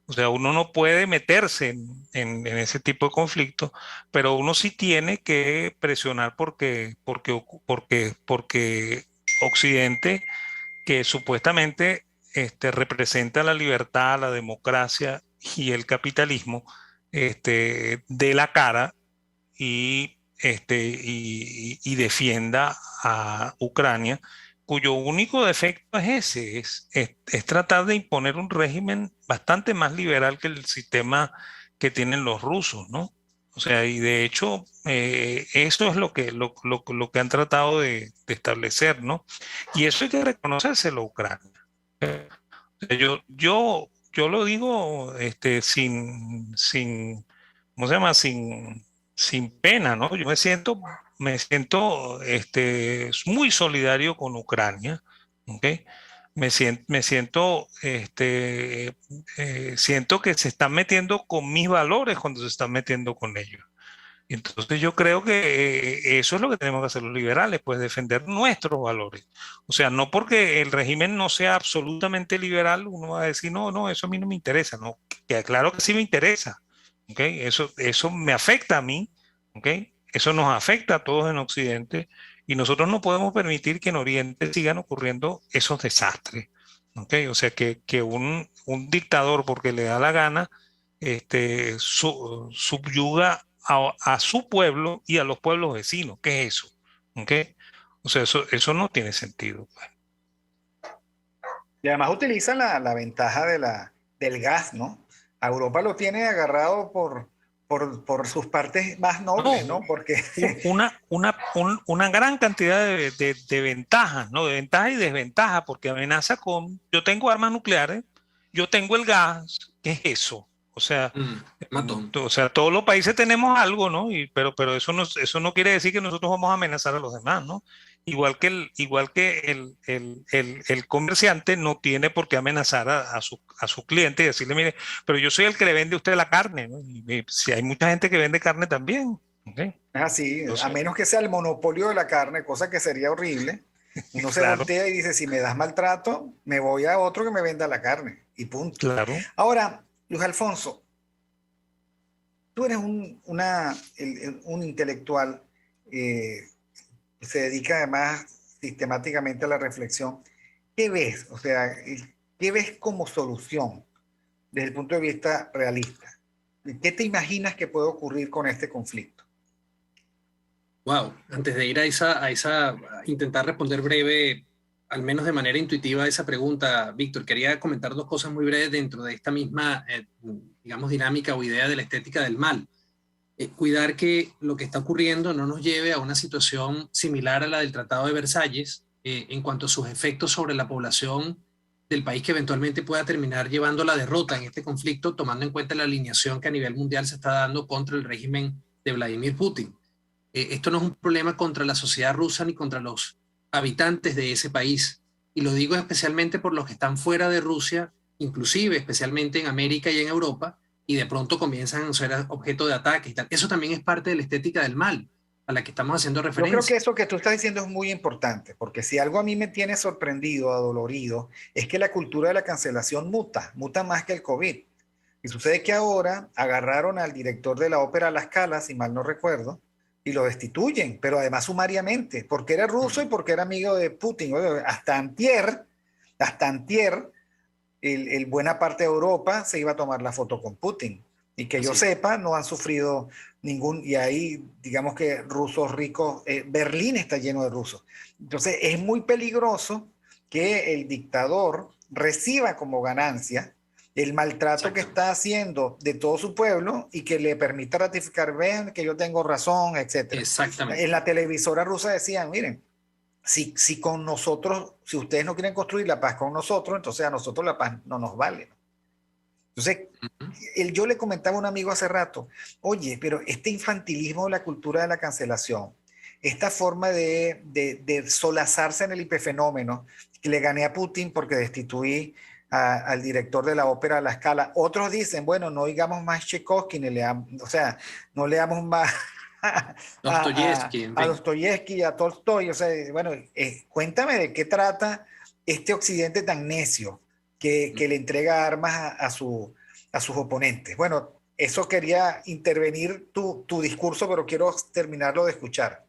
O sea, uno no puede meterse en ese tipo de conflictos, pero uno sí tiene que presionar porque Occidente, que supuestamente representa la libertad, la democracia y el capitalismo, dé la cara y defienda a Ucrania, cuyo único defecto es ese, es tratar de imponer un régimen bastante más liberal que el sistema que tienen los rusos, ¿no? O sea, y de hecho, eso es lo que han tratado de establecer, ¿no? Y eso hay que reconocérselo a Ucrania. O sea, yo lo digo sin, ¿cómo se llama? Sin pena, ¿no? Yo me siento muy solidario con Ucrania, ¿ok? Siento que se están metiendo con mis valores cuando se están metiendo con ellos. Entonces yo creo que eso es lo que tenemos que hacer los liberales, pues defender nuestros valores. O sea, no porque el régimen no sea absolutamente liberal, uno va a decir, no, no, eso a mí no me interesa, no, que claro que sí me interesa, ¿ok? Eso me afecta a mí, ¿ok? Eso nos afecta a todos en Occidente y nosotros no podemos permitir que en Oriente sigan ocurriendo esos desastres, ¿ok? O sea, que un dictador, porque le da la gana, subyuga a su pueblo y a los pueblos vecinos. ¿Qué es eso? ¿Ok? O sea, eso no tiene sentido, pues. Y además utilizan la ventaja del gas, ¿no? A Europa lo tiene agarrado por sus partes más nobles, ¿no? Porque una gran cantidad de ventajas, ¿no? De ventajas y desventajas, porque amenaza yo tengo armas nucleares, yo tengo el gas, ¿qué es eso? O sea, matón. o sea, todos los países tenemos algo, ¿no? Pero eso no quiere decir que nosotros vamos a amenazar a los demás, ¿no? Igual que el comerciante no tiene por qué amenazar a su cliente y decirle, mire, pero yo soy el que le vende a usted la carne, ¿no? Y si hay mucha gente que vende carne también, ¿ok? es así, Entonces, a menos que sea el monopolio de la carne, cosa que sería horrible. Uno se claro, voltea y dice, si me das maltrato, me voy a otro que me venda la carne, y punto. claro. Ahora, Luis Alfonso, tú eres un intelectual que se dedica además sistemáticamente a la reflexión. ¿Qué ves? O sea, ¿qué ves como solución desde el punto de vista realista? ¿Qué te imaginas que puede ocurrir con este conflicto? Wow, antes de ir a intentar responder breve, al menos de manera intuitiva a esa pregunta, Víctor, quería comentar dos cosas muy breves dentro de esta misma, digamos, dinámica o idea de la estética del mal. Cuidar que lo que está ocurriendo no nos lleve a una situación similar a la del Tratado de Versalles en cuanto a sus efectos sobre la población del país que eventualmente pueda terminar llevando la derrota en este conflicto, tomando en cuenta la alineación que a nivel mundial se está dando contra el régimen de Vladimir Putin. Esto no es un problema contra la sociedad rusa ni contra los habitantes de ese país. Y lo digo especialmente por los que están fuera de Rusia, inclusive especialmente en América y en Europa, y de pronto comienzan a ser objeto de ataques y tal. Eso también es parte de la estética del mal a la que estamos haciendo referencia. Yo creo que eso que tú estás diciendo es muy importante, porque si algo a mí me tiene sorprendido, adolorido, es que la cultura de la cancelación muta más que el COVID. Y sucede que ahora agarraron al director de la ópera La Scala, si mal no recuerdo, y lo destituyen, pero además sumariamente, porque era ruso y porque era amigo de Putin. Hasta antier, buena parte de Europa se iba a tomar la foto con Putin. Y que yo sepa, no han sufrido ningún, y ahí digamos que rusos ricos, Berlín está lleno de rusos. Entonces es muy peligroso que el dictador reciba como ganancia el maltrato que está haciendo de todo su pueblo y que le permita ratificar, vean que yo tengo razón, etc. Exactamente. En la televisora rusa decían, miren, si con nosotros, si ustedes no quieren construir la paz con nosotros, entonces a nosotros la paz no nos vale. Entonces, yo le comentaba a un amigo hace rato, oye, pero este infantilismo de la cultura de la cancelación, esta forma de solazarse en el hiperfenómeno, le gané a Putin porque destituí al director de la ópera La Scala. Otros dicen, bueno, no oigamos más Tchaikovsky, o sea, no leamos más a Dostoyevsky y a Tolstoy. O sea, bueno, cuéntame de qué trata este occidente tan necio que le entrega armas a sus oponentes. Bueno, eso quería intervenir tu discurso, pero quiero terminarlo de escuchar.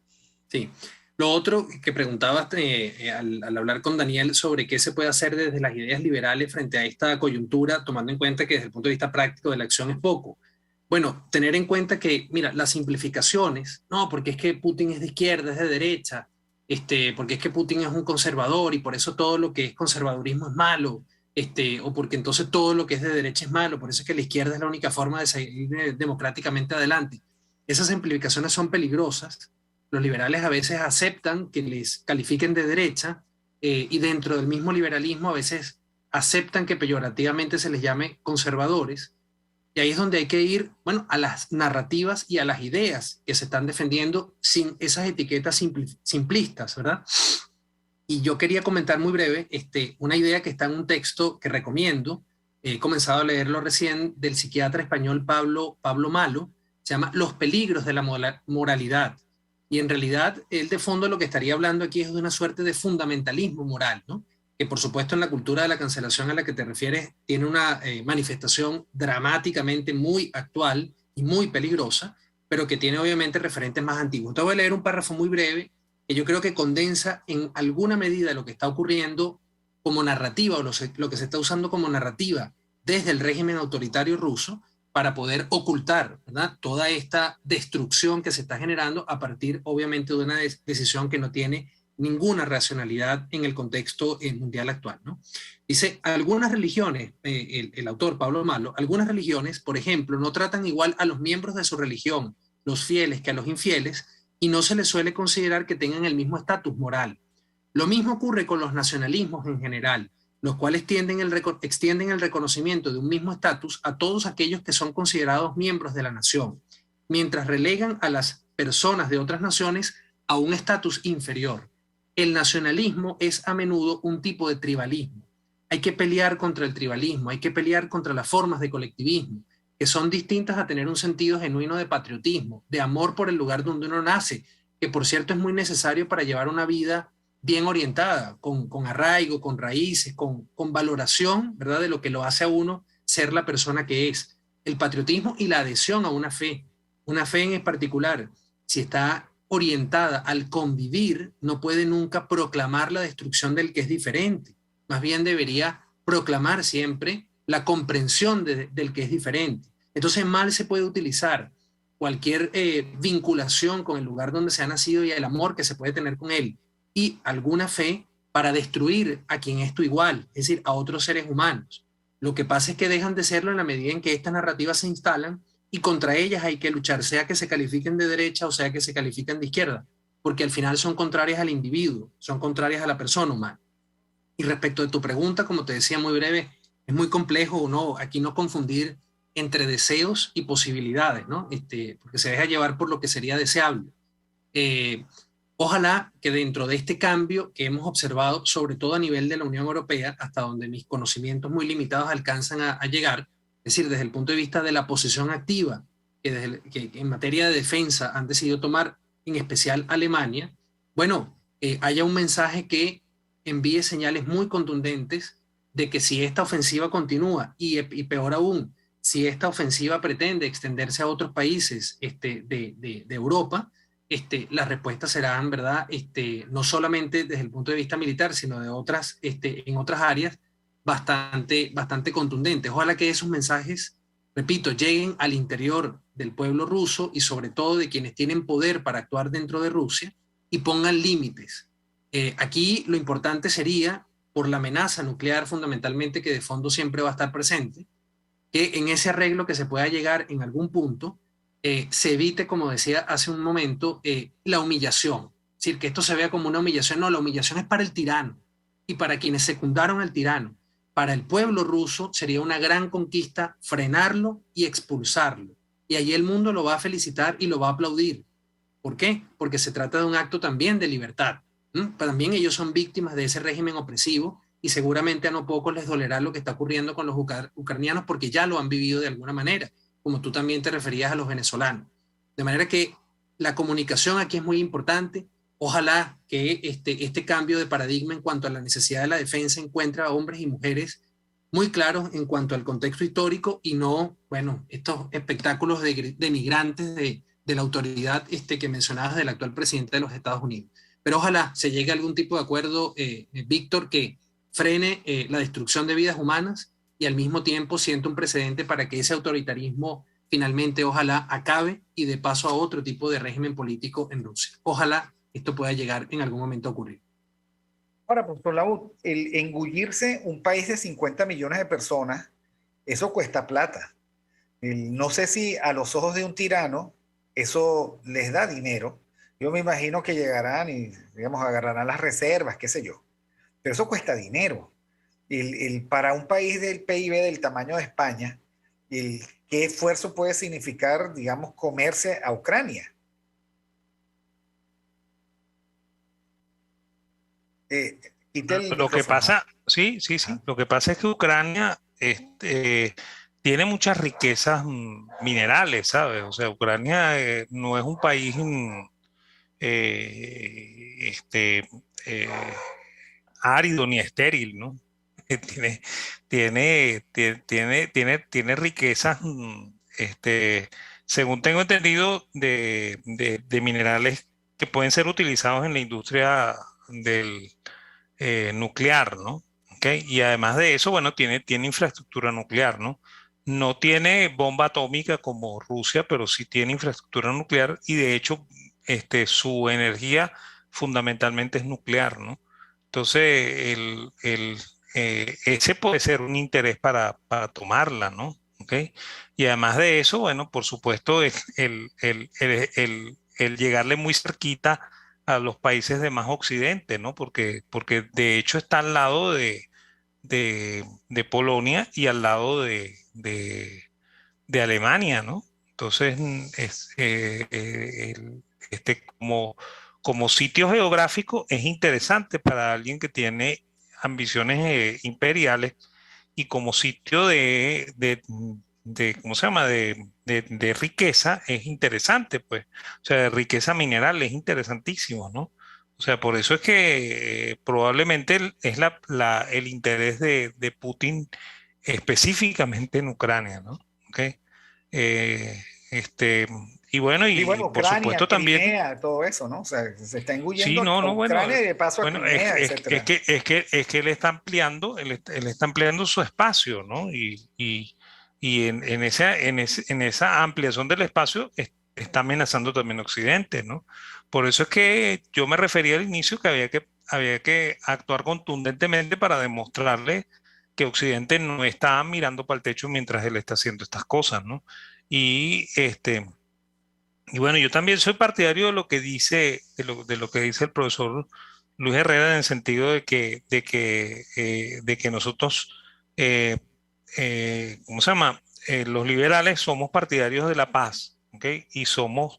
Sí. Lo otro que preguntabas al hablar con Daniel sobre qué se puede hacer desde las ideas liberales frente a esta coyuntura, tomando en cuenta que desde el punto de vista práctico de la acción es poco. Bueno, tener en cuenta que, mira, las simplificaciones, no, porque es que Putin es de izquierda, es de derecha, porque es que Putin es un conservador y por eso todo lo que es conservadurismo es malo, o porque entonces todo lo que es de derecha es malo, por eso es que la izquierda es la única forma de seguir democráticamente adelante. Esas simplificaciones son peligrosas. Los liberales a veces aceptan que les califiquen de derecha y dentro del mismo liberalismo a veces aceptan que peyorativamente se les llame conservadores. Y ahí es donde hay que ir, bueno, a las narrativas y a las ideas que se están defendiendo sin esas etiquetas simplistas, ¿verdad? Y yo quería comentar muy breve una idea que está en un texto que recomiendo. He comenzado a leerlo recién del psiquiatra español Pablo Malo. Se llama Los peligros de la moralidad. Y en realidad, él de fondo lo que estaría hablando aquí es de una suerte de fundamentalismo moral, ¿no? Que por supuesto en la cultura de la cancelación a la que te refieres tiene una manifestación dramáticamente muy actual y muy peligrosa, pero que tiene obviamente referentes más antiguos. Te voy a leer un párrafo muy breve que yo creo que condensa en alguna medida lo que está ocurriendo como narrativa o lo que se está usando como narrativa desde el régimen autoritario ruso para poder ocultar, ¿verdad?, toda esta destrucción que se está generando a partir, obviamente, de una decisión que no tiene ninguna racionalidad en el contexto mundial actual, ¿no? Dice, algunas religiones, el autor Pablo Malo, algunas religiones, por ejemplo, no tratan igual a los miembros de su religión, los fieles, que a los infieles, y no se les suele considerar que tengan el mismo estatus moral. Lo mismo ocurre con los nacionalismos en general, los cuales extienden el reconocimiento de un mismo estatus a todos aquellos que son considerados miembros de la nación, mientras relegan a las personas de otras naciones a un estatus inferior. El nacionalismo es a menudo un tipo de tribalismo. Hay que pelear contra el tribalismo, hay que pelear contra las formas de colectivismo, que son distintas a tener un sentido genuino de patriotismo, de amor por el lugar donde uno nace, que por cierto es muy necesario para llevar una vida bien orientada, con arraigo, con raíces, con valoración, ¿verdad?, de lo que lo hace a uno ser la persona que es. El patriotismo y la adhesión a una fe en particular, si está orientada al convivir, no puede nunca proclamar la destrucción del que es diferente. Más bien debería proclamar siempre la comprensión del que es diferente. Entonces mal se puede utilizar cualquier vinculación con el lugar donde se ha nacido y el amor que se puede tener con él y alguna fe para destruir a quien es tu igual, es decir, a otros seres humanos. Lo que pasa es que dejan de serlo en la medida en que estas narrativas se instalan y contra ellas hay que luchar, sea que se califiquen de derecha o sea que se califiquen de izquierda, porque al final son contrarias al individuo, son contrarias a la persona humana. Y respecto de tu pregunta, como te decía muy breve, es muy complejo aquí no confundir entre deseos y posibilidades, ¿no? Porque se deja llevar por lo que sería deseable. Ojalá que dentro de este cambio que hemos observado, sobre todo a nivel de la Unión Europea, hasta donde mis conocimientos muy limitados alcanzan a llegar, es decir, desde el punto de vista de la posición activa que en materia de defensa han decidido tomar, en especial Alemania, bueno, haya un mensaje que envíe señales muy contundentes de que si esta ofensiva continúa y peor aún, si esta ofensiva pretende extenderse a otros países de Europa, las respuestas serán, ¿verdad?, no solamente desde el punto de vista militar, sino de otras, en otras áreas bastante contundentes. Ojalá que esos mensajes, repito, lleguen al interior del pueblo ruso y sobre todo de quienes tienen poder para actuar dentro de Rusia y pongan límites. Aquí lo importante sería, por la amenaza nuclear fundamentalmente que de fondo siempre va a estar presente, que en ese arreglo que se pueda llegar en algún punto, se evite, como decía hace un momento, la humillación. Es decir, que esto se vea como una humillación. No, la humillación es para el tirano y para quienes secundaron al tirano. Para el pueblo ruso sería una gran conquista frenarlo y expulsarlo. Y allí el mundo lo va a felicitar y lo va a aplaudir. ¿Por qué? Porque se trata de un acto también de libertad. También ellos son víctimas de ese régimen opresivo y seguramente a no pocos les dolerá lo que está ocurriendo con los ucranianos porque ya lo han vivido de alguna manera, como tú también te referías a los venezolanos. De manera que la comunicación aquí es muy importante. Ojalá que este cambio de paradigma en cuanto a la necesidad de la defensa encuentre a hombres y mujeres muy claros en cuanto al contexto histórico y no, bueno, estos espectáculos de migrantes de la autoridad que mencionabas del actual presidente de los Estados Unidos. Pero ojalá se llegue a algún tipo de acuerdo, Víctor, que frene la destrucción de vidas humanas y al mismo tiempo sienta un precedente para que ese autoritarismo finalmente ojalá acabe y de paso a otro tipo de régimen político en Rusia. Ojalá esto pueda llegar en algún momento a ocurrir. Ahora, profesor Laud, el engullirse un país de 50 millones de personas, eso cuesta plata. No sé si a los ojos de un tirano eso les da dinero. Yo me imagino que llegarán y, digamos, agarrarán las reservas, qué sé yo. Pero eso cuesta dinero. Para un país del PIB del tamaño de España, ¿qué esfuerzo puede significar, digamos, comerse a Ucrania? Lo que pasa, sí. Lo que pasa es que Ucrania tiene muchas riquezas minerales, ¿sabes? O sea, Ucrania no es un país árido ni estéril, ¿no? Tiene riquezas, según tengo entendido, de minerales que pueden ser utilizados en la industria del nuclear, ¿no? ¿Okay? Y además de eso, bueno, tiene infraestructura nuclear, ¿no? No tiene bomba atómica como Rusia, pero sí tiene infraestructura nuclear y de hecho su energía fundamentalmente es nuclear, ¿no? Entonces, ese puede ser un interés para tomarla, ¿no? ¿Okay? Y además de eso, bueno, por supuesto, el llegarle muy cerquita a los países de más occidente, ¿no? Porque de hecho está al lado de Polonia y al lado de Alemania, ¿no? Entonces, como sitio geográfico es interesante para alguien que tiene ambiciones imperiales y como sitio ¿cómo se llama? De riqueza es interesante, pues. O sea, de riqueza mineral es interesantísimo, ¿no? O sea, por eso es que probablemente es el interés de Putin específicamente en Ucrania, ¿no? ¿Okay? Eh, este, y bueno, y bueno, por Ucrania, supuesto también. Crimea, todo eso, ¿no? O sea, se está Sí, engullendo no, a bueno, Ucrania y de paso a Crimea, etcétera. es que él está ampliando, él está ampliando su espacio, ¿no? Y en esa ampliación del espacio está amenazando también a Occidente, ¿no? Por eso es que yo me refería al inicio que había que actuar contundentemente para demostrarle que Occidente no está mirando para el techo mientras él está haciendo estas cosas, ¿no? Y y bueno, yo también soy partidario de lo que dice, de lo que dice el profesor Luis Herrera en el sentido de que nosotros, ¿cómo se llama? Los liberales somos partidarios de la paz, ¿ok? Y somos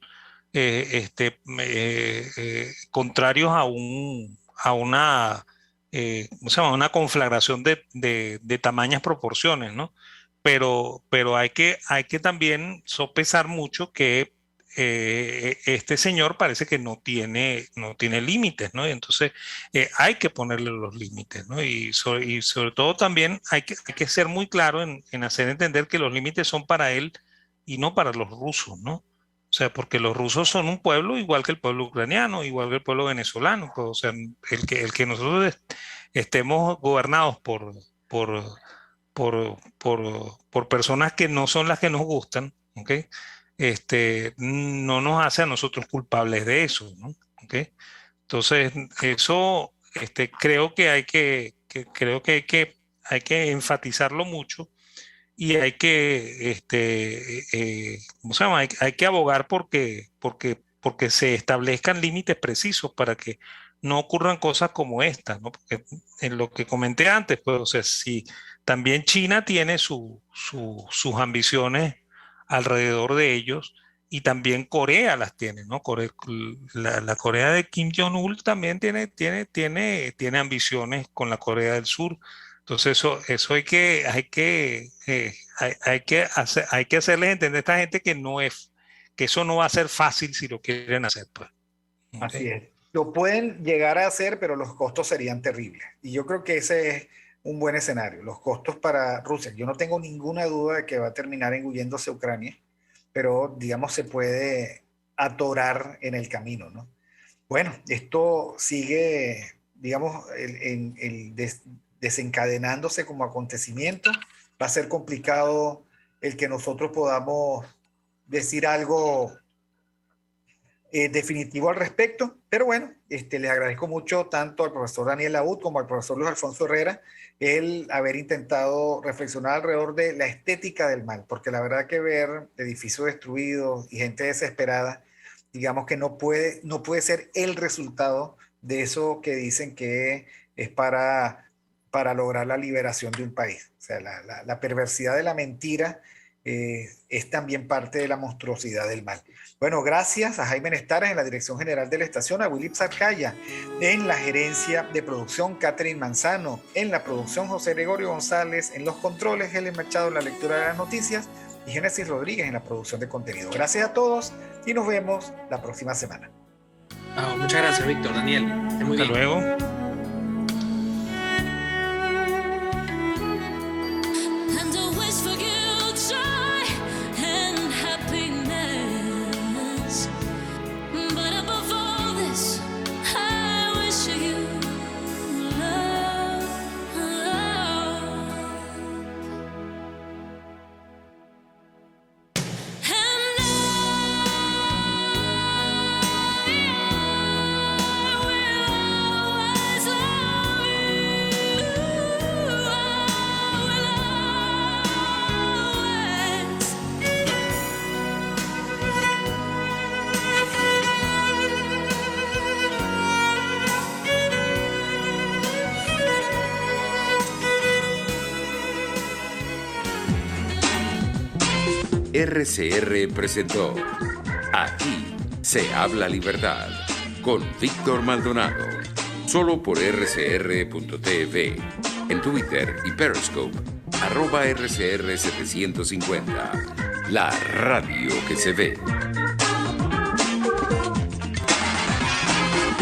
contrarios a una, ¿cómo se llama? Una conflagración de tamañas proporciones, ¿no? Pero hay que también sopesar mucho que este señor parece que no tiene límites, ¿no? Y entonces hay que ponerle los límites, ¿no? Y sobre todo también hay que ser muy claro en hacer entender que los límites son para él y no para los rusos, ¿no? O sea, porque los rusos son un pueblo igual que el pueblo ucraniano, igual que el pueblo venezolano, pues, o sea, el que nosotros estemos gobernados por personas que no son las que nos gustan, ¿ok? No nos hace a nosotros culpables de eso, ¿no? ¿Ok? Entonces, eso creo que hay que enfatizarlo mucho y hay que, ¿cómo se llama? Hay que abogar porque se establezcan límites precisos para que no ocurran cosas como esta, ¿no? Porque en lo que comenté antes, pues, o sea, si también China tiene sus ambiciones alrededor de ellos, y también Corea las tiene, ¿no? La Corea de Kim Jong-un también tiene ambiciones con la Corea del Sur. Entonces eso hay que hacerles entender a esta gente que eso no va a ser fácil si lo quieren hacer, pues. Así es. Lo pueden llegar a hacer, pero los costos serían terribles. Y yo creo que ese es un buen escenario. Los costos para Rusia. Yo no tengo ninguna duda de que va a terminar engulléndose Ucrania, pero digamos se puede atorar en el camino, ¿no? Bueno, esto sigue, digamos, desencadenándose como acontecimiento. Va a ser complicado el que nosotros podamos decir algo definitivo al respecto, pero bueno, les agradezco mucho tanto al profesor Daniel Laud como al profesor Luis Alfonso Herrera el haber intentado reflexionar alrededor de la estética del mal, porque la verdad que ver edificios destruidos y gente desesperada, digamos que no puede ser el resultado de eso que dicen que es para lograr la liberación de un país. O sea, la perversidad de la mentira es también parte de la monstruosidad del mal. Bueno, gracias a Jaime Nestares en la dirección general de la estación, a Willy Zarcaya en la gerencia de producción, Catherine Manzano en la producción, José Gregorio González en los controles, Helen Machado en la lectura de las noticias y Génesis Rodríguez en la producción de contenido. Gracias a todos y nos vemos la próxima semana. Muchas gracias, Víctor, Daniel. Muy bien. Hasta luego. RCR presentó Aquí se habla libertad con Víctor Maldonado, solo por rcr.tv, en Twitter y Periscope, @RCR750, la radio que se ve.